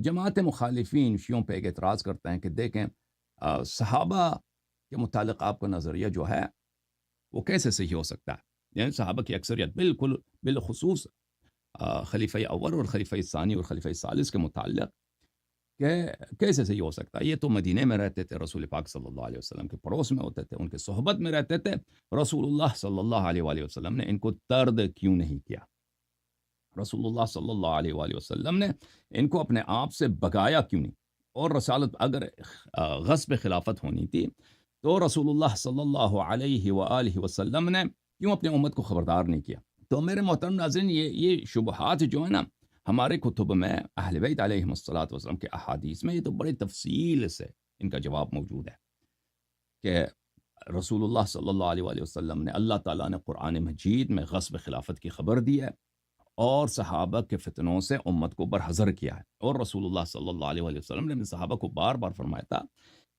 جماعت مخالفین شیعوں پہ ایک اعتراض کرتے ہیں کہ دیکھیں صحابہ کے متعلق آپ کا نظریہ جو ہے وہ کیسے صحیح ہو سکتا ہے؟ یعنی صحابہ کی اکثریت بالکل بالخصوص خلیفہ اول اور خلیفہ ثانی اور خلیفہ ثالث کے متعلق کہ کیسے صحیح ہو سکتا ہے؟ یہ تو مدینے میں رہتے تھے، رسول پاک صلی اللہ علیہ وسلم کے پڑوس میں ہوتے تھے، ان کے صحبت میں رہتے تھے، رسول اللہ صلی اللہ علیہ وآلہ وسلم نے ان کو طرد کیوں نہیں کیا؟ رسول اللہ صلی اللہ علیہ وآلہ وسلم نے ان کو اپنے آپ سے بگایا کیوں نہیں؟ اور رسالت اگر غصب خلافت ہونی تھی تو رسول اللہ صلی اللہ علیہ وآلہ وسلم نے کیوں اپنی امت کو خبردار نہیں کیا؟ تو میرے محترم ناظرین، یہ شبہات جو ہے نا، ہمارے کتب میں اہل بیت علیہم الصلوۃ والسلام کے احادیث میں یہ تو بڑی تفصیل سے ان کا جواب موجود ہے کہ رسول اللہ صلی اللہ علیہ وآلہ وسلم نے، اللہ تعالیٰ نے قرآن مجید میں غصب خلافت کی خبر دی ہے اور صحابہ کے فتنوں سے امت کو برحذر کیا ہے، اور رسول اللہ صلی اللہ علیہ وآلہ وسلم نے صحابہ کو بار بار فرمایا تھا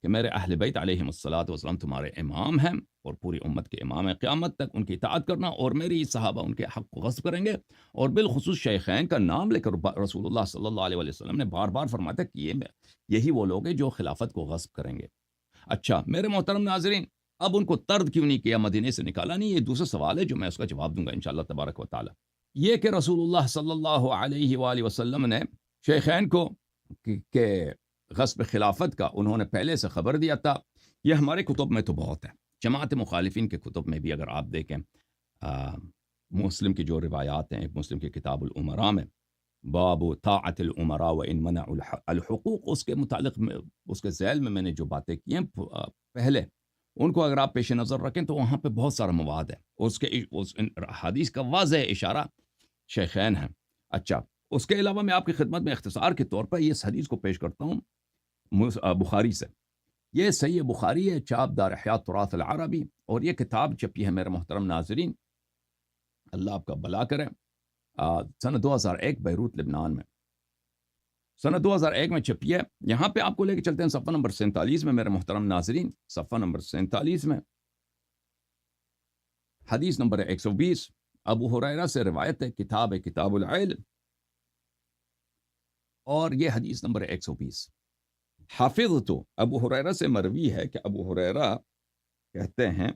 کہ میرے اہل بیت علیہم الصلوۃ والسلام تمہارے امام ہیں اور پوری امت کے امام ہیں، قیامت تک ان کی اطاعت کرنا، اور میری صحابہ ان کے حق کو غصب کریں گے، اور بالخصوص شیخین کا نام لے کر رسول اللہ صلی اللہ علیہ وآلہ وسلم نے بار بار فرمایا تھا کہ یہی وہ لوگ ہیں جو خلافت کو غصب کریں گے۔ اچھا میرے محترم ناظرین، اب ان کو طرد کیوں نہیں کیا، مدینے سے نکالا نہیں؟ یہ دوسرا سوال ہے جو میں اس کا جواب دوں گا انشاءاللہ تبارک و تعالی۔ یہ کہ رسول اللہ صلی اللہ علیہ وآلہ وسلم نے شیخین کو کہ غصب خلافت کا انہوں نے پہلے سے خبر دیا تھا، یہ ہمارے کتب میں تو بہت ہے، جماعت مخالفین کے کتب میں بھی اگر آپ دیکھیں، مسلم کی جو روایات ہیں، مسلم کی کتاب الامراء میں باب طاعت الامراء وان منعوا الحقوق، اس کے متعلق میں اس کے ذیل میں نے جو باتیں کی ہیں پہلے، ان کو اگر آپ پیش نظر رکھیں تو وہاں پہ بہت سارا مواد ہے، اس حدیث کا واضح اشارہ شیخین ہیں۔ اچھا، اس کے علاوہ میں آپ کی خدمت میں اختصار کے طور پر اس حدیث کو پیش کرتا ہوں بخاری سے۔ یہ صحیح بخاری ہے، چاپ دار حیات تراث العربی، اور یہ کتاب چھپی ہے میرے محترم ناظرین، اللہ آپ کا بھلا کرے، سنہ 2001 بیروت لبنان میں، سنہ 2001 میں چھپی ہے۔ یہاں پہ آپ کو لے کے چلتے ہیں صفحہ نمبر 47 میں میرے محترم ناظرین، صفحہ نمبر 47 میں حدیث نمبر 120، ابو ہریرہ سے روایت ہے، کتاب العلم، اور یہ حدیث نمبر 120۔ حافظ تو ابو ہریرہ سے مروی ہے کہ ابو ہریرہ کہتے ہیں،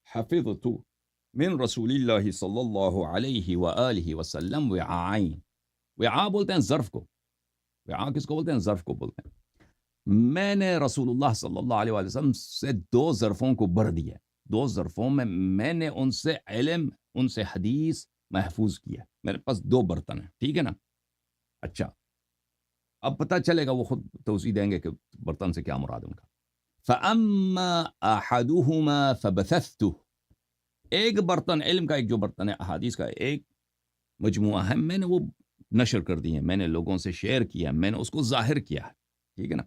حافظ تو من رسول اللہ صلی اللہ علیہ وآلہ وسلم وعائیں، وعاء بولتے ہیں ظرف کو، وعاء کس کو بولتے ہیں؟ ظرف کو بولتے ہیں۔ میں نے رسول اللہ صلی اللہ علیہ وآلہ وسلم سے 2 ظرفوں کو بھر دیا، 2 ظرفوں میں نے ان سے علم، ان سے حدیث محفوظ کیا، میرے پاس 2 برتن ہیں، ٹھیک ہے نا؟ اچھا، اب پتہ چلے گا، وہ خود توضیح دیں گے کہ برتن سے کیا مراد ان کا۔ فَأَمَّا أَحَدُهُمَا فَبَثَثْتُهُ، ایک برتن علم کا، ایک جو برتن ہے احادیث کا ایک مجموعہ ہے، میں نے وہ نشر کر دی ہے، میں نے لوگوں سے شیئر کیا، میں نے اس کو ظاہر کیا ہے، ٹھیک ہے نا؟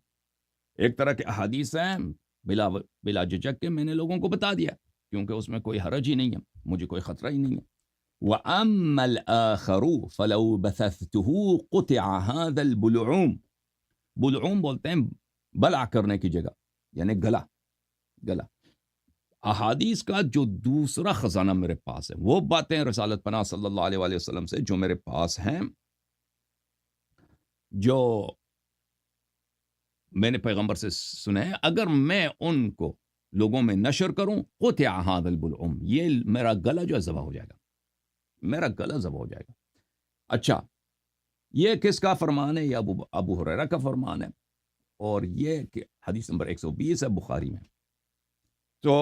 ایک طرح کے احادیث ہیں، بلا جھجک کے میں نے لوگوں کو بتا دیا، کیونکہ اس میں کوئی حرج ہی نہیں ہے، مجھے کوئی خطرہ ہی نہیں ہے۔ وَأَمَّا الْآخَرُ فَلَوْ بَثَثْتُهُ قُطِعَ هَذَا الْبُلْعُومُ، بلعوم بولتے ہیں بلع کرنے کی جگہ، یعنی گلا۔ احادیث کا جو دوسرا خزانہ میرے پاس ہے، وہ باتیں رسالت پناہ صلی اللہ علیہ وآلہ وسلم سے جو میرے پاس ہیں، جو میں نے پیغمبر سے سنے ہیں، اگر میں ان کو لوگوں میں نشر کروں، قطع هذا البلعوم، یہ میرا گلا جو ہے ذبح ہو جائے گا، میرا گلا ذبح ہو جائے گا۔ اچھا، یہ کس کا فرمان ہے؟ یہ ابو ہریرہ کا فرمان ہے، اور یہ کہ حدیث نمبر 120 ہے بخاری میں۔ تو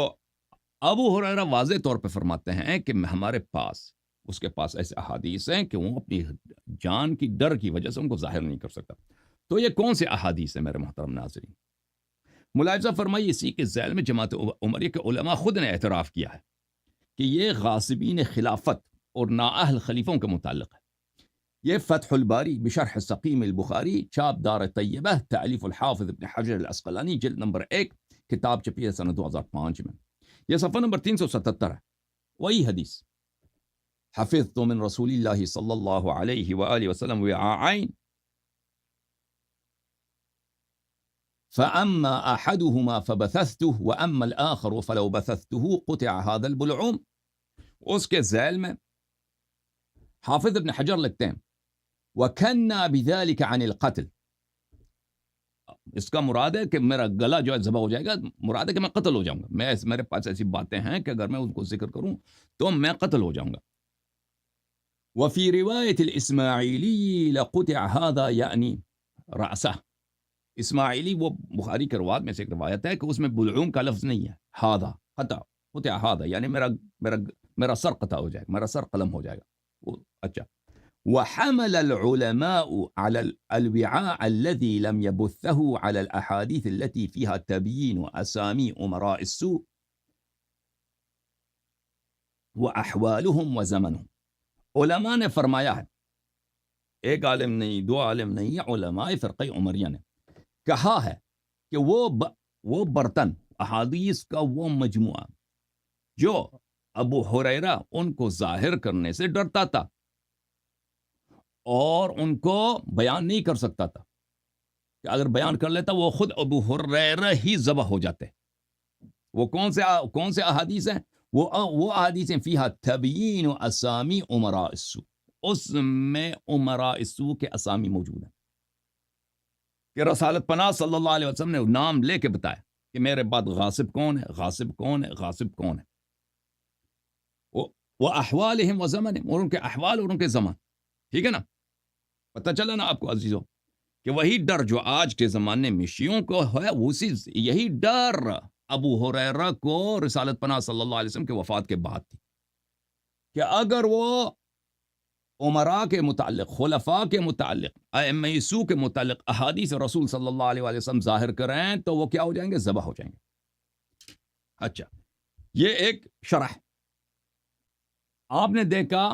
ابو ہریرہ واضح طور پہ فرماتے ہیں کہ ہمارے پاس، اس کے پاس ایسے احادیث ہیں کہ وہ اپنی جان کی ڈر کی وجہ سے ان کو ظاہر نہیں کر سکتا۔ تو یہ کون سے احادیث ہیں میرے محترم ناظرین؟ ملاحظہ فرمائیے، اسی کے ذیل میں جماعت عمریہ کے علماء خود نے اعتراف کیا ہے کہ یہ غاصبین خلافت اور نااہل خلیفوں کے متعلق ہے۔ یہ فتح الباری بشرح سقیم البخاری، چاپ دار طیبہ، تالیف الحافظ ابن حجر العسقلانی، جلد نمبر 1، کتاب چھپی ہے سنہ 2005 میں، یہ صفحہ نمبر 377 ہے۔ وہی حدیث، حفظت من رسول اللہ صلی اللہ علیہ وآلہ وسلم وعاءین فأما أحدهما فبثثته وأما الآخر فلو بثثته قطع هذا البلعوم۔ اس کے ذیل میں حافظ ابن حجر لکھتے ہیں وَكَنَّا بِذَلِكَ عَنِ الْقَتْلِ، اس کا مراد ہے کہ میرا گلا جو ہے ذبح ہو جائے گا، مراد ہے کہ میں قتل ہو جاؤں گا، میرے پاس ایسی باتیں ہیں کہ اگر میں ان کو ذکر کروں تو میں قتل ہو جاؤں گا. وفي رواية الإسماعيلي لقطع هذا يعني رأسه. اسماعیلی وہ بخاری کے روایت میں سے ایک روایت ہے کہ اس میں بلعوم کا لفظ نہیں ہے، ہادہ قطع ہادہ یعنی میرا سر قطع ہو جائے گا، میرا سر قلم ہو جائے گا. اچھا. وحمل العلماء على الوعاء الذي لم يبثه على الأحاديث التي فيها تبيين أسامي أمراء السوء وأحوالهم وزمنهم. علماء نے فرمایا ہے، ایک عالم نہیں، دو عالم نہیں، علماء فرقہ عمریہ نے کہا ہے کہ وہ برتن، احادیث کا وہ مجموعہ جو ابو ہریرہ ان کو ظاہر کرنے سے ڈرتا تھا اور ان کو بیان نہیں کر سکتا تھا، کہ اگر بیان کر لیتا وہ خود ابو ہریرہ ہی ذبح ہو جاتے. وہ کون سے احادیث ہیں؟ وہ احادیث ہیں فیہا تبیین اسامی امراء السوء، اس میں امراء السوء کے اسامی موجود ہیں، کہ رسالت پناہ صلی اللہ علیہ وسلم نے نام لے کے بتایا کہ میرے بعد غاصب کون ہے، غاصب کون ہے، غاصب کون ہے. وہ احوالہم و زمنہم، اور ان کے احوال اور ان کے زمان. ٹھیک ہے نا؟ پتہ چلا نا آپ کو عزیزو کہ وہی ڈر جو آج کے زمانے میں شیعوں کو ہے، یہی ڈر ابو ہریرہ کو رسالت پناہ صلی اللہ علیہ وسلم کے وفات کے بعد تھی، کہ اگر وہ عمراء کے متعلق، خلفاء کے متعلق، ائمہ سوء کے متعلق احادیث رسول صلی اللہ علیہ وسلم ظاہر کریں تو وہ کیا ہو جائیں گے؟ ذبح ہو جائیں گے. اچھا، یہ ایک شرح. آپ نے دیکھا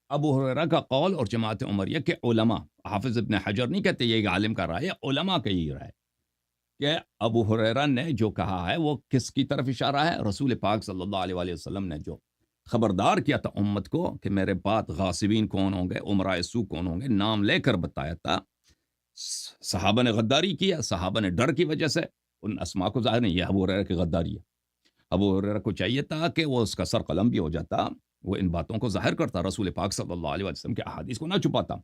ابو ہریرہ کا قول اور جماعت عمریہ کے علماء، حافظ ابن حجر نہیں کہتے یہ ایک عالم کا رائے ہے، علماء کا یہ رائے کہ ابو ہریرہ نے جو کہا ہے وہ کس کی طرف اشارہ ہے؟ رسول پاک صلی اللہ علیہ وسلم نے جو خبردار کیا تھا امت کو کہ میرے بعد غاصبین کون ہوں گے، امراء سوء کون ہوں گے، نام لے کر بتایا تھا. صحابہ نے غداری کیا، صحابہ نے ڈر کی وجہ سے ان اسماء کو ظاہر نہیں، یہ ابو ہریرہ کی غداری ہے. ابو ہریرہ کو چاہیے تھا کہ وہ اس کا سر قلم بھی ہو جاتا، وہ ان باتوں کو ظاہر کرتا، رسول پاک صلی اللہ علیہ وسلم کے احادیث کو نہ چھپاتا.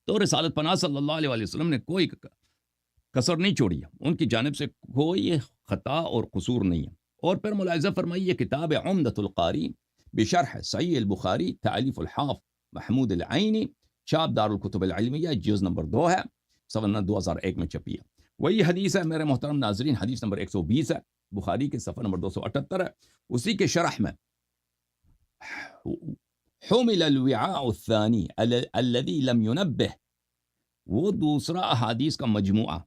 تو رسالت پناہ صلی اللہ علیہ وسلم نے کوئی کسر نہیں چھوڑی، ان کی جانب سے کوئی خطا اور قصور نہیں ہے. اور پھر ملاحظہ فرمائیے کتاب عمدۃ القاری بشرح صحیح البخاری تالیف الحافظ محمود العینی، چھاپ دار الکتب العلمیہ، جز نمبر 2 ہے، سن 2001 میں چھپی ہے. وہی حدیث ہے میرے محترم ناظرین، حدیث نمبر 120 ہے، بخاری کے صفحہ نمبر 278 ہے. اسی کے شرح میں حمل الوعاء الثانی الذي لم ينبه، وہ دوسرا احادیث کا مجموعہ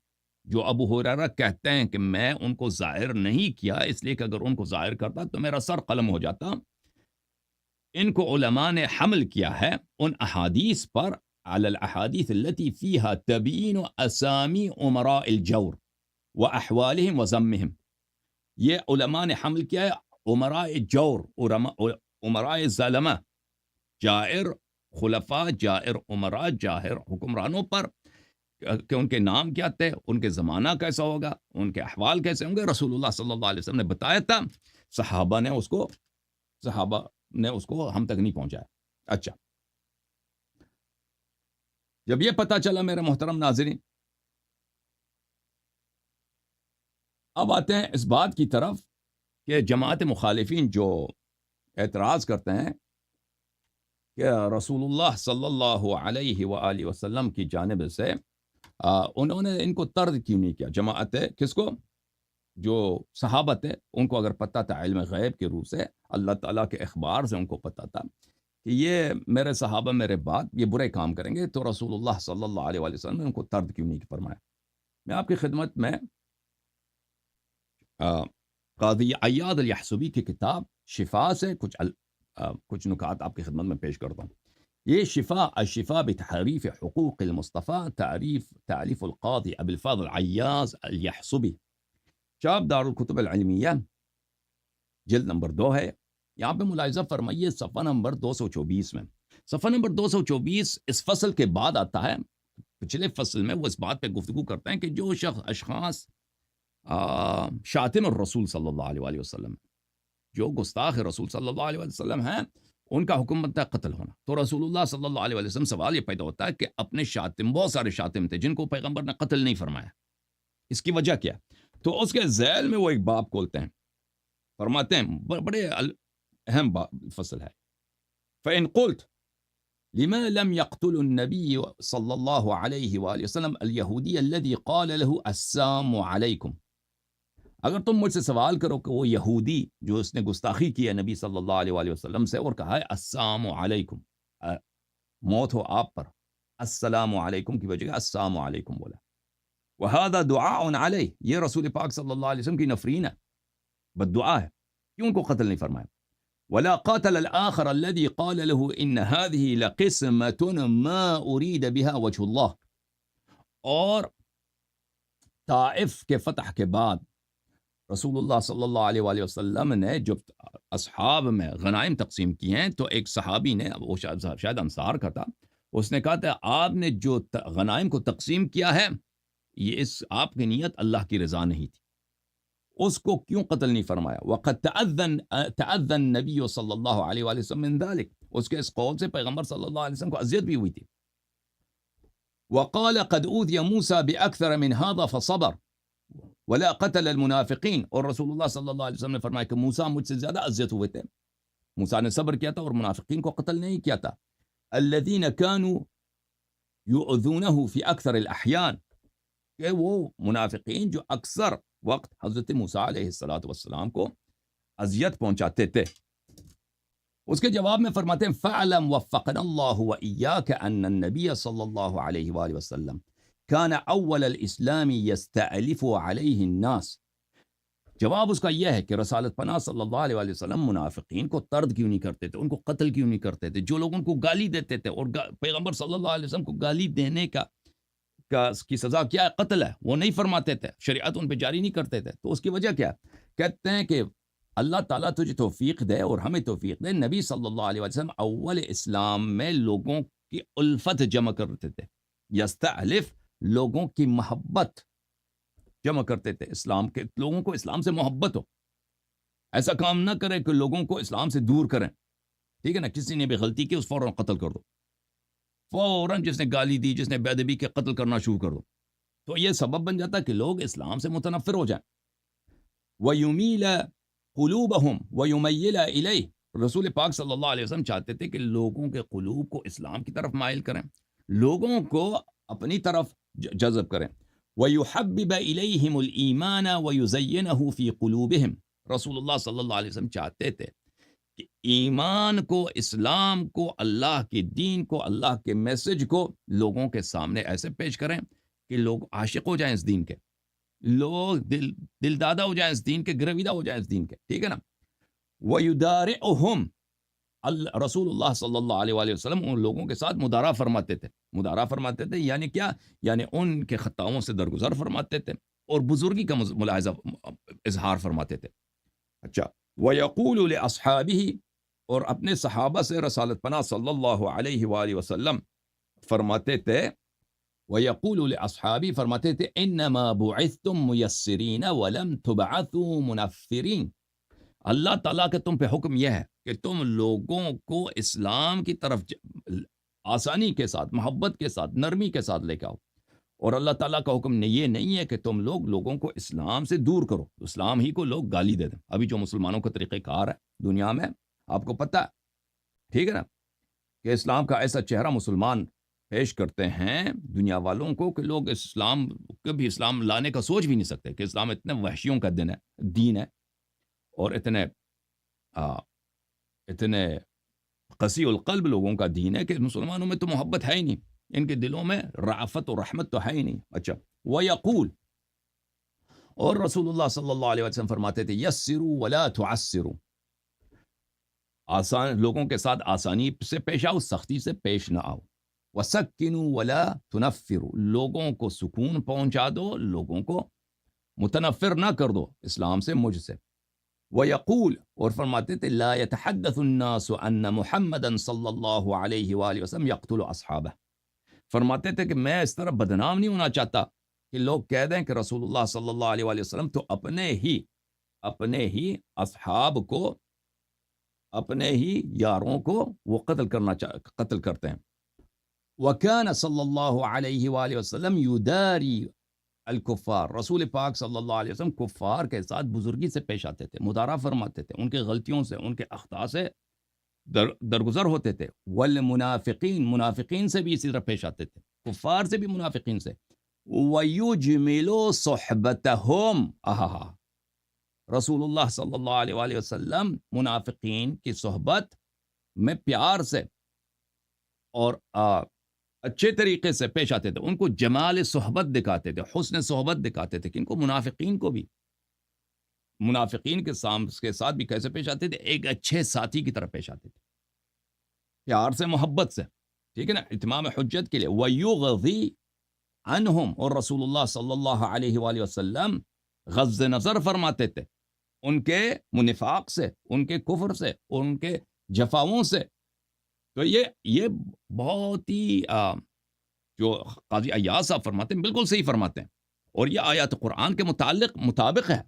جو ابو ہریرہ کہتے ہیں کہ میں ان کو ظاہر نہیں کیا اس لیے کہ اگر ان کو ظاہر کرتا تو میرا سر قلم ہو جاتا. ان کو علماء نے حمل کیا ہے ان احادیث پر، علی الاحادیث التي فيها تبیین اسامی امراء الجور واحوالهم وذمهم. یہ علماء نے حمل کیا ہے امراء جور، امراء ظالمہ، جائر خلفاء، جائر امراء، جائر حکمرانوں پر، کہ ان کے نام کیا تھے، ان کے زمانہ کیسا ہوگا، ان کے احوال کیسے ہوں گے. رسول اللہ صلی اللہ علیہ وسلم نے بتایا تھا، صحابہ نے اس کو ہم تک نہیں پہنچایا. اچھا، جب یہ پتہ چلا میرے محترم ناظرین، اب آتے ہیں اس بات کی طرف کہ جماعت مخالفین جو اعتراض کرتے ہیں کہ رسول اللہ صلی اللہ علیہ وآلہ وسلم کی جانب سے انہوں نے ان کو طرد کیوں نہیں کیا. جماعت کس کو؟ جو صحابہ تھے، ان کو اگر پتہ تھا علم غیب کے روح سے، اللہ تعالیٰ کے اخبار سے ان کو پتہ تھا کہ یہ میرے صحابہ میرے بعد یہ برے کام کریں گے، تو رسول اللہ صلی اللہ علیہ وآلہ وسلم نے ان کو طرد کیوں نہیں فرمایا. میں آپ کی خدمت میں قاضی عیاض الیحسبی کی کتاب شفا سے کچھ نکات آپ کی خدمت میں پیش کرتا ہوں. یہ الشفا بتحریف حقوق المصطفیٰ، تعلیف القاضی ابی الفضل عیاض الیحسبی، چھاپ دار الکتب العلمیہ، جلد نمبر 2 ہے. یہاں پہ ملاحظہ فرمائیے صفحہ نمبر 224 میں. صفحہ نمبر 224 اس فصل کے بعد آتا ہے. پچھلے فصل میں وہ اس بات پہ گفتگو کرتے ہیں کہ جو اشخاص شاتم الرسول صلی اللہ علیہ وسلم، جو گستاخ رسول صلی اللہ علیہ وسلم ہیں، ان کا حکم بنتا ہے قتل ہونا. تو رسول اللہ صلی اللہ علیہ وسلم سوال یہ پیدا ہوتا ہے کہ اپنے شاتم، بہت سارے شاتم تھے جن کو پیغمبر نے قتل نہیں فرمایا، اس کی وجہ کیا؟ تو اس کے ذیل میں وہ ایک باب کھولتے ہیں، فرماتے ہیں بڑے اہم فصل ہے. فَإِن قُلْتَ لِمَا لَمْ يَقْتُلُ النَّبِيُّ صلی اللہ علیہ وآلہ وسلم اليہودی الذي قال له السلام علیکم. اگر تم مجھ سے سوال کرو کہ وہ یہودی جو اس نے گستاخی کی ہے نبی صلی اللہ علیہ وآلہ وسلم سے اور کہا ہے السلام علیکم، موت ہو آپ پر، السلام علیکم کی وجہ السلام علیکم بولا. وَهَذَا دُعَاءٌ عَلَيْهِ، یہ رسول پاک صلی اللہ علیہ وسلم کی نفرین ہے، بد دعا ہے. کیوں ان کو قتل نہیں فرمایا؟ وَلَا قَاتَلَ الْآخَرَ الَّذِي قَالَ لَهُ إِنَّ هَذِهِ لَقِسْمَةٌ مَا أُرِيدَ بِهَا وَجْهُ اللَّهِ. اور طائف کے فتح کے بعد رسول اللہ صلی اللہ علیہ وآلہ وسلم نے جب اصحاب میں غنائم تقسیم کی ہیں تو ایک صحابی نے، وہ شاید انصار کا تھا، اس نے کہا تھا آپ نے جو غنائم کو تقسیم کیا ہے یہ آپ کی نیت اللہ کی رضا نہیں تھی، اس کو کیوں قتل نہیں فرمایا؟ وقد تأذن النبی صلی اللہ علیہ وآلہ وسلم من ذلك، اس کے اس قول سے پیغمبر صلی اللہ علیہ وسلم کو اذیت بھی ہوئی تھی. وقال قد اوذی موسیٰ بأکثر من هذا فصبر ولا قتل المنافقین، اور رسول اللہ صلی اللہ علیہ وسلم نے فرمایا کہ موسیٰ مجھ سے زیادہ اذیت ہوئے تھے، موسیٰ نے صبر کیا تھا اور منافقین کو قتل نہیں کیا تھا. الذین كانوا یؤذونه فی اکثر الاحیان، کہ وہ منافقین جو اکثر وقت حضرت موسیٰ علیہ السلام کو اذیت پہنچاتے تھے. اس کے جواب میں فرماتے ہیں فَعْلَمْ وَفَّقَنَا اللَّهُ وَإِيَّاكَ أَنَّ النَّبِيَّ صلی اللہ علیہ وآلہ وسلم كان اول الاسلام يستألف علیہ الناس. جواب اس کا یہ ہے کہ رسالت پناہ صلی اللہ علیہ وآلہ وسلم منافقین کو طرد کیوں نہیں کرتے تھے، ان کو قتل کیوں نہیں کرتے تھے؟ جو لوگ ان کو گالی دیتے تھے، اور پیغمبر صلی اللہ علیہ وسلم کو گالی دینے کی سزا کیا ہے؟ قتل ہے، وہ نہیں فرماتے تھے، شریعت ان پہ جاری نہیں کرتے تھے. تو اس کی وجہ کیا ہے؟ کہتے ہیں کہ اللہ تعالیٰ تجھے توفیق دے اور ہمیں توفیق دے. نبی صلی اللہ علیہ وسلم اول اسلام میں لوگوں کی الفت جمع کرتے تھے، یستألف لوگوں کی محبت جمع کرتے تھے، اسلام کے لوگوں کو اسلام سے محبت ہو، ایسا کام نہ کرے کہ لوگوں کو اسلام سے دور کریں. ٹھیک ہے نا، کسی نے بھی غلطی کی اس فوراً قتل کر دو، فوراً جس نے گالی دی، جس نے بے ادبی کے قتل کرنا شروع کر دو. تو یہ سبب بن جاتا ہے کہ لوگ اسلام سے متنفر ہو جائیں. وَيُمِيلَ قُلُوبَهُمْ وَيُمَيِّلَ إِلَيْهِ، رسول پاک صلی اللہ علیہ وسلم چاہتے تھے کہ لوگوں کے قلوب کو اسلام کی طرف مائل کریں، لوگوں کو اپنی طرف جذب کریں. وَيُحَبِّبَ إِلَيْهِمُ الْإِيمَانَ وَيُزَيِّنَهُ فِي قُلُوبِهِمْ، رسول اللہ صلی اللہ علیہ وسلم چاہتے تھے کہ ایمان کو، اسلام کو، اللہ کے دین کو، اللہ کے میسج کو لوگوں کے سامنے ایسے پیش کریں کہ لوگ عاشق ہو جائیں اس دین کے، لوگ دل دادا ہو جائیں اس دین کے، گرویدہ ہو جائیں اس دین کے. ٹھیک ہے نا. وَيُدَارِعُهُمْ، رسول اللہ صلی اللہ علیہ وآلہ وسلم ان لوگوں کے ساتھ مدارا فرماتے تھے. مدارا فرماتے تھے یعنی کیا؟ یعنی ان کے خطاؤں سے درگزر فرماتے تھے اور بزرگی کا ملاحظہ اظہار فرماتے تھے. اچھا. وَيَقُولُ لِأَصْحَابِهِ، اور اپنے صحابہ سے رسالت پناہ صلی اللہ علیہ وآلہ وسلم فرماتے تھے، وَيَقُولُ لِأَصْحَابِهِ فرماتے تھے إِنَّمَا بُعِثْتُم مُيَسِّرِينَ وَلَمْ تُبْعَثُوا مُنَفِّرِينَ. اللہ تعالیٰ کا تم پہ حکم یہ ہے کہ تم لوگوں کو اسلام کی طرف آسانی کے ساتھ، محبت کے ساتھ، نرمی کے ساتھ لے کے آؤ. اور اللہ تعالیٰ کا حکم یہ نہیں ہے کہ تم لوگوں کو اسلام سے دور کرو، اسلام ہی کو لوگ گالی دے دیں. ابھی جو مسلمانوں کا طریقہ کار ہے دنیا میں، آپ کو پتہ ہے، ٹھیک ہے نا، کہ اسلام کا ایسا چہرہ مسلمان پیش کرتے ہیں دنیا والوں کو کہ لوگ اسلام کبھی اسلام لانے کا سوچ بھی نہیں سکتے، کہ اسلام اتنے وحشیوں کا دین ہے اور اتنے قسی القلب لوگوں کا دین ہے کہ مسلمانوں میں تو محبت ہے ہی نہیں، ان کے دلوں میں رافت و رحمت تو ہے ہی نہیں. اچھا. وَيَقُول، اور رسول اللہ صلی اللہ علیہ وسلم فرماتے تھے یسروا ولا تعسروا، آسان لوگوں کے ساتھ آسانی سے پیش آؤ، سختی سے پیش نہ آؤ. وَسَكِّنُوا وَلَا تُنَفِّرُوا، لوگوں کو سکون پہنچا دو، لوگوں کو متنفر نہ کر دو اسلام سے، مجھ سے. وَيَقُول، اور فرماتے تھے لا يتحدث الناس ان محمدا صلی اللہ علیہ وآلہ وسلم يقتل اصحابہ، فرماتے تھے کہ میں اس طرح بدنام نہیں ہونا چاہتا کہ لوگ کہہ دیں کہ رسول اللہ صلی اللہ علیہ وآلہ وسلم تو اپنے ہی اصحاب کو اپنے ہی یاروں کو وہ قتل کرتے ہیں. وَكَانَ صلی اللہ علیہ وآلہ وسلم یداری الکفار، رسول پاک صلی اللہ علیہ وسلم کفار کے ساتھ بزرگی سے پیش آتے تھے، مدارا فرماتے تھے، ان کے غلطیوں سے، ان کے اخطاء سے درگزر ہوتے تھے. والمنافقین، منافقین سے بھی اسی طرح پیش آتے تھے، کفار سے بھی، منافقین سے. وَيُجْمِلُ صُحْبَتَهُمْ، رسول اللہ صلی اللہ علیہ وآلہ وسلم منافقین کی صحبت میں پیار سے اور اچھے طریقے سے پیش آتے تھے، ان کو جمال صحبت دکھاتے تھے، حسن صحبت دکھاتے تھے. کن کو؟ منافقین کو بھی. منافقین کے ساتھ بھی کیسے پیش آتے تھے؟ ایک اچھے ساتھی کی طرح پیش آتے تھے، پیار سے، محبت سے. ٹھیک ہے نا، اتمام حجت کے لیے. وَيُغْضِي عَنْهُمْ، اور رسول اللہ صلی اللہ علیہ وآلہ وسلم غض نظر فرماتے تھے ان کے نفاق سے، ان کے کفر سے، ان کے جفاؤں سے. تو یہ بہت ہی جو قاضی عیاض صاحب فرماتے ہیں بالکل صحیح فرماتے ہیں، اور یہ آیات قرآن کے مطابق ہے.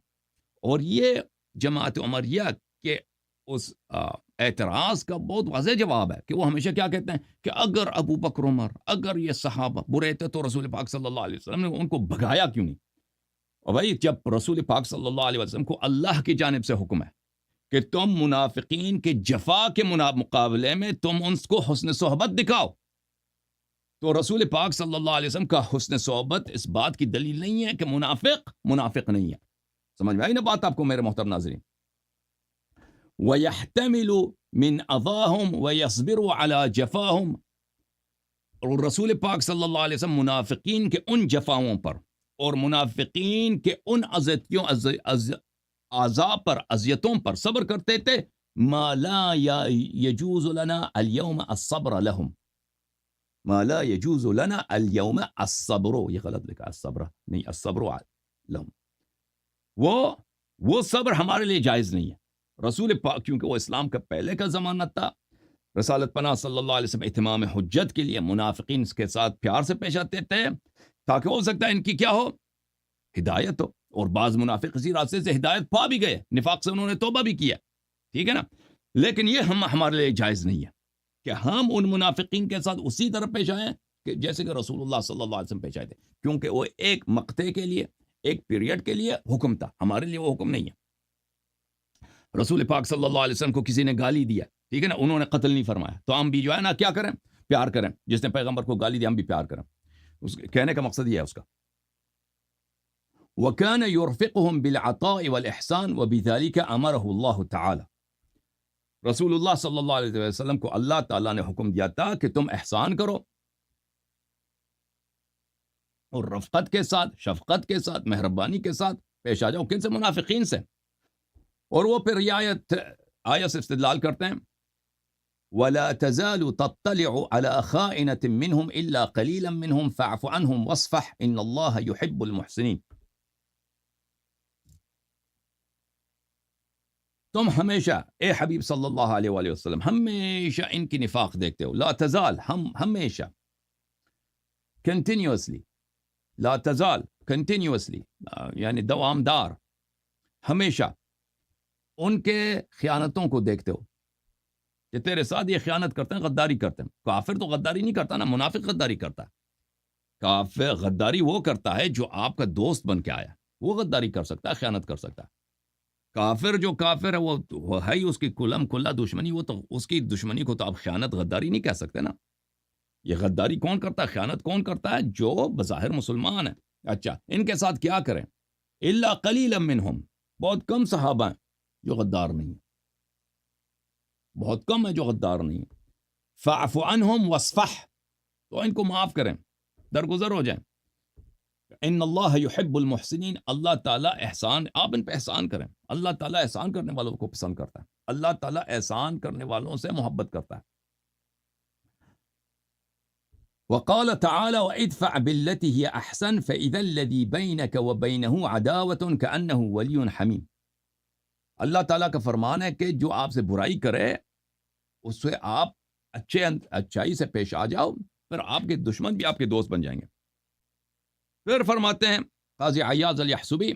اور یہ جماعت عمریہ کے اس اعتراض کا بہت واضح جواب ہے کہ وہ ہمیشہ کیا کہتے ہیں کہ اگر ابو بکر عمر، اگر یہ صحابہ برے تھے تو رسول پاک صلی اللہ علیہ وسلم نے ان کو بھگایا کیوں نہیں؟ اور بھائی جب رسول پاک صلی اللہ علیہ وسلم کو اللہ کی جانب سے حکم ہے کہ تم منافقین کے جفا کے مقابلے میں تم ان کو حسن صحبت دکھاؤ، تو رسول پاک صلی اللہ علیہ وسلم کا حسن صحبت اس بات کی دلیل نہیں ہے کہ منافق نہیں ہے. سمجھ میں آئی نا بات آپ کو میرے محترم ناظرین؟ وَيَحْتَمِلُ مِنْ أَذَاهُمْ وَيَصْبِرُ عَلَى جَفَاهُمْ، اور رسول پاک صلی اللہ علیہ وسلم منافقین کے ان جفاؤں پر اور منافقین کے ان اذیتوں پر صبر کرتے تھے. ما لا يجوز لنا اليوم الصبر لهم، ما لا يجوز لنا اليوم الصبر، یہ غلط لکھا، الصبر نہیں، الصبر لهم. وہ صبر ہمارے لیے جائز نہیں ہے. رسول پاک کیونکہ وہ اسلام کا پہلے کا زمانہ تھا، رسالت پناہ صلی اللہ علیہ وسلم اتمام حجت کے لیے منافقین اس کے ساتھ پیار سے پیش آتے تھے تاکہ ہو سکتا ہے ان کی کیا ہو، ہدایت ہو. اور بعض منافق اسی راستے سے ہدایت پا بھی گئے، نفاق سے انہوں نے توبہ بھی کیا. ٹھیک ہے نا، لیکن یہ ہمارے لیے جائز نہیں ہے کہ ہم ان منافقین کے ساتھ اسی طرح پیش آئیں کہ جیسے کہ رسول اللہ صلی اللہ علیہ وسلم پیش آئے تھے، کیونکہ وہ ایک مقطع کے لیے، ایک پیریڈ کے لیے حکم تھا، ہمارے لیے وہ حکم نہیں ہے. رسول پاک صلی اللہ علیہ وسلم کو کسی نے گالی دیا، ٹھیک ہے نا، انہوں نے قتل نہیں فرمایا، تو ہم بھی جو ہے نا کیا کریں؟ پیار کریں. جس نے پیغمبر کو گالی دیا ہم بھی پیار کریں. اس کہنے کا مقصد یہ ہے اس کا. وَكَانَ يُرْفِقُهُمْ بِالْعَطَاءِ وَالْإِحْسَانِ وَبِذَلِكَ أَمَرَهُ اللَّهُ تَعَالَى، رسول اللہ صلی اللہ علیہ وسلم کو اللہ تعالیٰ نے حکم دیا تھا کہ تم احسان کرو اور رفقت کے ساتھ، شفقت کے ساتھ، مہربانی کے ساتھ پیش آ جاؤ. کن سے؟ منافقین سے. اور وہ پھر آیت سے استدلال کرتے ہیں وَلَا تَزَالُ تَطَّلِعُ عَلَى خَائِنَةٍ مِّنْهُمْ إِلَّا قَلِيلًا مِّنْهُمْ فَاعْفُ عَنْهُمْ وَاصْفَحْ إِنَّ اللَّهَ يُحِبُّ الْمُحْسِنِينَ. تم ہمیشہ، اے حبیب صلی اللہ علیہ وآلہ وسلم، ہمیشہ ان کی نفاق دیکھتے ہو. لا تزال، ہم ہمیشہ، کنٹینیوسلی، لا تزال کنٹینیوسلی یعنی دوام دار، ہمیشہ ان کے خیانتوں کو دیکھتے ہو کہ تیرے ساتھ یہ خیانت کرتے ہیں، غداری کرتے ہیں. کافر تو غداری نہیں کرتا نا، منافق غداری کرتا ہے. کافر غداری وہ کرتا ہے جو آپ کا دوست بن کے آیا، وہ غداری کر سکتا ہے، خیانت کر سکتا ہے. کافر جو کافر ہے وہ ہے ہی اس کی کلم کلا دشمنی، وہ تو اس کی دشمنی کو تو آپ خیانت غداری نہیں کہہ سکتے نا. یہ غداری کون کرتا ہے، خیانت کون کرتا ہے؟ جو بظاہر مسلمان ہے. اچھا، ان کے ساتھ کیا کریں؟ الا قلیلا منہم، بہت کم صحابہ ہیں جو غدار نہیں ہیں، بہت کم ہے جو غدار نہیں ہیں. فاعف عنہم واصفح، تو ان کو معاف کریں، درگزر ہو جائیں. ان اللہ یحب المحسنین، اللہ تعالیٰ احسان، آپ ان پہ احسان کریں. اللہ تعالیٰ احسان کرنے والوں کو پسند کرتا ہے، اللہ تعالیٰ احسان کرنے والوں سے محبت کرتا ہے. وقال تعالی وادفع بالتي هي احسن فاذا الذي بينك وبينه عداوة كأنه ولي حميم. اللہ تعالیٰ کا فرمان ہے کہ جو آپ سے برائی کرے اس سے آپ اچھائی سے پیش آ جاؤ، پھر آپ کے دشمن بھی آپ کے دوست بن جائیں گے. پھر فرماتے ہیں قاضی عیاض الیحسبی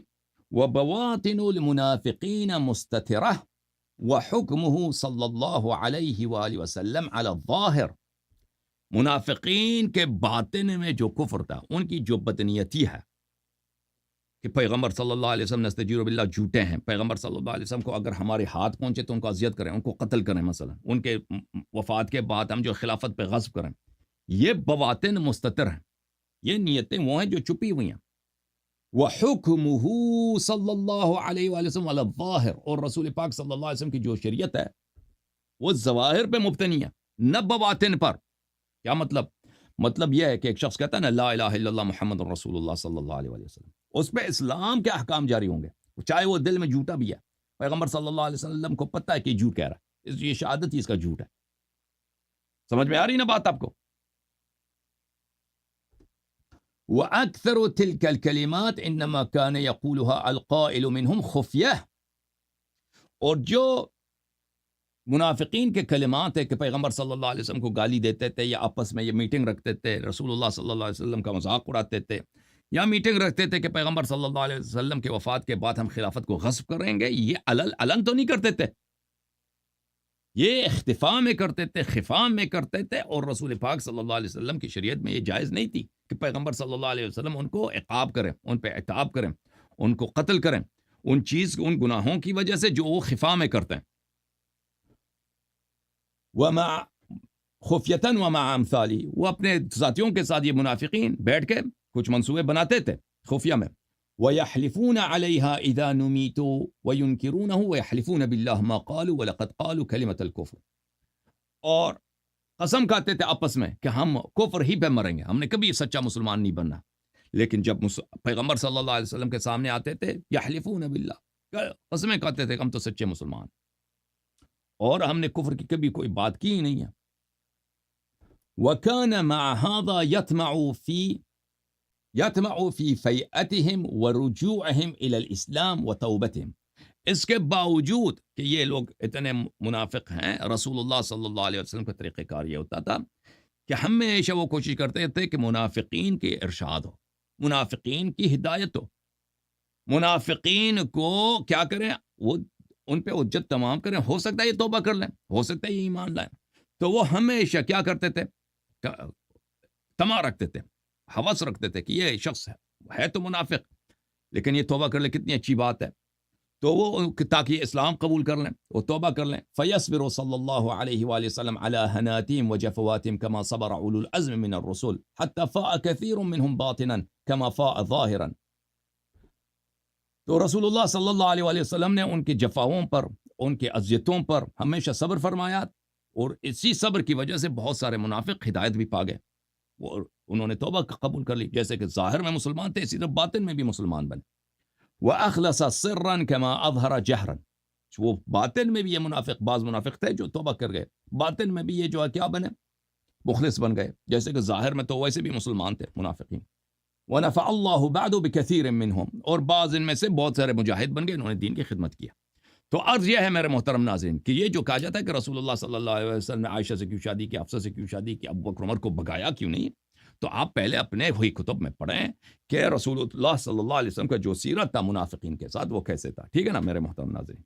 وبواطن المنافقین مستترہ وحکمہ صلی اللہ علیہ وآلہ وسلم علی الظاہر، منافقین کے باطن میں جو کفر تھا، ان کی جو بدنیتی ہے کہ پیغمبر صلی اللہ علیہ وسلم نستجیر باللہ جھوٹے ہیں، پیغمبر صلی اللہ علیہ وسلم کو اگر ہمارے ہاتھ پہنچے تو ان کو اذیت کریں، ان کو قتل کریں، مثلا ان کے وفات کے بعد ہم جو خلافت پہ غصب کریں، یہ بواطن مستتر ہیں، یہ نیتیں وہ ہیں جو چھپی ہوئی ہیں۔ وَحُكْمُهُ صلی اللہ علیہ وآلہ وسلم علی الظاہر، اور رسول پاک صلی اللہ علیہ وسلم کی جو شریعت ہے وہ ظواہر پہ مبتنی ہے، نہ بواطن پر۔ کیا مطلب؟ مطلب یہ ہے کہ ایک شخص کہتا ہے نا لا الہ الا اللہ محمد رسول اللہ صلی اللہ علیہ وسلم، اس پہ اسلام کے احکام جاری ہوں گے، چاہے وہ دل میں جھوٹا بھی ہے، پیغمبر صلی اللہ علیہ وسلم کو پتہ ہے کہ جھوٹ کہہ رہا ہے، یہ شہادت ہی اس کا جھوٹ ہے۔ سمجھ میں آ رہی نا بات آپ کو؟ وَأَكْثَرُ تِلْكَ الْكَلِمَاتِ إِنَّمَا كَانَ يَقُولُهَا الْقَائِلُ مِنْهُمْ خُفْيَةً، اور جو منافقین کے کلمات ہے کہ پیغمبر صلی اللہ علیہ وسلم کو گالی دیتے تھے، یا آپس میں یہ میٹنگ رکھتے تھے، رسول اللہ صلی اللہ علیہ وسلم کا مذاق اڑاتے تھے، یا میٹنگ رکھتے تھے کہ پیغمبر صلی اللہ علیہ وسلم کے وفات کے بعد ہم خلافت کو غصب کریں گے، یہ علن تو نہیں کرتے تھے، یہ اختفاء میں کرتے تھے، خفاء میں کرتے تھے، اور رسول پاک صلی اللہ علیہ وسلم کی شریعت میں یہ جائز نہیں تھی کہ پیغمبر صلی اللہ علیہ وسلم ان کو عقاب کریں، ان پہ عتاب کریں، ان کو قتل کریں، ان گناہوں کی وجہ سے جو وہ خفاء میں کرتے ہیں۔ ومع خفیتاً ومع امثالی، وہ اپنے ساتھیوں کے ساتھ یہ منافقین بیٹھ کے کچھ منصوبے بناتے تھے خفیہ میں۔ وَيَحْلِفُونَ عَلَيْهَا إِذَا نُمِيتُوا وَيُنْكِرُونَهُ وَيَحْلِفُونَ بِاللَّهِ مَا قَالُوا وَلَقَدْ قَالُوا كَلِمَةَ الْكُفْرِ، اور قسم کھاتے تھے آپس میں کہ ہم کفر ہی پہ مریں گے، ہم نے کبھی سچا مسلمان نہیں بننا، لیکن جب پیغمبر صلی اللہ علیہ وسلم کے سامنے آتے تھے یحلفون باللہ، قسمیں کھاتے تھے کہ ہم تو سچے مسلمان، اور ہم نے کفر کی کبھی کوئی بات کی ہی نہیں ہے۔ وَكَانَ مَعَ هَذَا يَطْمَعُ فِي فَيْئَتِهِمْ وَرُجُوعِهِمْ إِلَى الْإِسْلَامِ وَتَوْبَتِهِمْ، اس کے باوجود کہ یہ لوگ اتنے منافق ہیں، رسول اللہ صلی اللہ علیہ وسلم کا طریقہ کار یہ ہوتا تھا کہ ہمیشہ وہ کوشش کرتے تھے کہ منافقین کے ارشاد ہو، منافقین کی ہدایت ہو، منافقین کو کیا کریں، وہ ان پہ حجت تمام کریں، ہو سکتا ہے یہ توبہ کر لیں، ہو سکتا ہے یہ ایمان لائیں، تو وہ ہمیشہ کیا کرتے تھے، تما رکھتے تھے، ہوس رکھتے تھے کہ یہ شخص ہے تو منافق، لیکن یہ توبہ کر لے کتنی اچھی بات ہے، تو وہ تاکہ یہ اسلام قبول کر لیں، وہ توبہ کر لیں۔ فَيَصْبِرُ صلی اللہ علیہ وآلہ وسلم علی حناتہم وجفواتہم کما صبر اولو العزم من الرسل حتی فاء کثیر منہم باطنا کما فاء ظاہرا، تو رسول اللہ صلی اللہ علیہ وآلہ وسلم نے ان کی جفاؤں پر، ان کے اذیتوں پر ہمیشہ صبر فرمایا، اور اسی صبر کی وجہ سے بہت سارے منافق ہدایت بھی پا گئے، اور انہوں نے توبہ قبول کر لی، جیسے کہ ظاہر میں مسلمان تھے اسی طرح باطن میں بھی مسلمان بنے۔ وَأَخْلَصَ سِرًّا كَمَا أَظْهَرَ جَهْرًا، وہ باطن میں بھی یہ منافق، بعض منافق تھے جو توبہ کر گئے، باطن میں بھی یہ جو ہے کیا بنے، مخلص بن گئے، جیسے کہ ظاہر میں تو ویسے بھی مسلمان تھے منافقین۔ وَنَفَعَ اللَّهُ بَعْدُ بِكَثِيرٍ مِّنْهُمْ، اور بعض ان میں سے بہت سارے مجاہد بن گئے، انہوں نے دین کی خدمت کیا۔ تو عرض یہ ہے میرے محترم ناظرین کہ یہ جو کہا جاتا ہے کہ رسول اللہ صلی اللہ علیہ وسلم نے عائشہ سے کیوں شادی کی، حفصہ سے کیوں شادی کی، ابو بکر عمر کو بھگایا کیوں نہیں، تو آپ پہلے اپنے ہوئی کتب میں پڑھیں کہ رسول اللہ صلی اللہ علیہ وسلم کا جو سیرت تھا منافقین کے ساتھ وہ کیسے تھا، ٹھیک ہے نا میرے محترم ناظرین۔